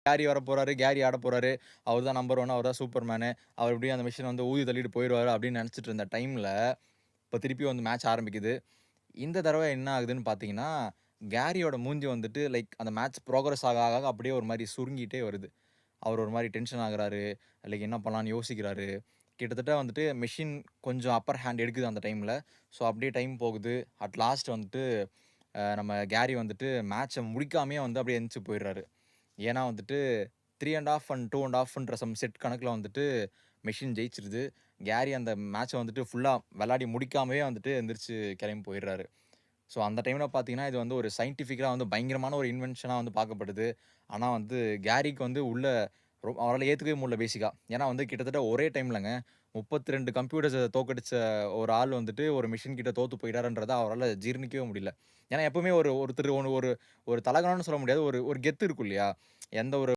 Carry வரப்போறாரு, carry ஆடப் போறாரு. அவர் தான் நம்பர் 1 அவர் தான் சூப்பர் மேனு. அவர் எப்படியும் அந்த மிஷின வந்து ஊதி தள்ளிட்டு போயிருவாரு அப்படின்னு நெனச்சுட்டு இருந்த டைம்ல, இப்ப திருப்பியும் வந்து மேட்ச் ஆரம்பிக்குது. இந்த தடவ என்ன ஆகுதுன்னு பார்த்தீங்கன்னா, கேரியோட மூஞ்சி வந்துட்டு லைக் அந்த மேட்ச் ப்ரோகிரஸ் ஆக ஆக அப்படியே ஒரு மாரி சுருங்கிட்டே வருது. அவர் ஒரு மாரி டென்ஷன் ஆகுறாரு. லைக் என்ன பண்ணலான்னு யோசிக்கிறாரு. கிட்டத்தட்ட வந்துட்டு மெஷின் கொஞ்சம் அப்பர் ஹேண்ட் எடுக்குது அந்த டைம்ல. ஸோ அப்படியே டைம் போகுது. அட் லாஸ்ட் வந்துட்டு நம்ம கேரி வந்துட்டு மேட்ச்ச முடிக்காமயே வந்து அப்படியே எந்திச்சு போயிடுறாரு. ஏன்னா வந்துட்டு 3 1/2 அண்ட் 2 1/2ன்ற செட் கணக்குல வந்துட்டு மெஷின் ஜெயிச்சிருது. கேரி அந்த மேட்ச வந்துட்டு ஃபுல்லா விளையாடி முடிக்காமயே வந்துட்டு எந்திரிச்சு கிளம்பி போயிடுறாரு. ஸோ அந்த டைம்ல பார்த்தீங்கன்னா, இது வந்து ஒரு சயின்டிஃபிக்கலா வந்து பயங்கரமான ஒரு இன்வென்ஷனா வந்து பார்க்கப்படுது. ஆனா வந்து கேரிக்கு வந்து உள்ள அவரால ஏத்துக்கவே முடியல பேசிக்கா. ஏன்னா வந்து கிட்டத்தட்ட ஒரே டைம்லங்க 32 கம்ப்யூட்டர்ஸ தோற்கடிச்ச ஒரு ஆள் வந்துட்டு ஒரு மெஷின் கிட்ட தோத்து போயிட்டாருன்றத அவரால ஜீரணிக்கவே முடியல. ஏன்னா எப்பவுமே ஒருத்தர் ஒரு ஒரு தலகணம்னு சொல்ல முடியாது. ஒரு ஒரு கெத்து இருக்கும் இல்லையா? எந்த ஒரு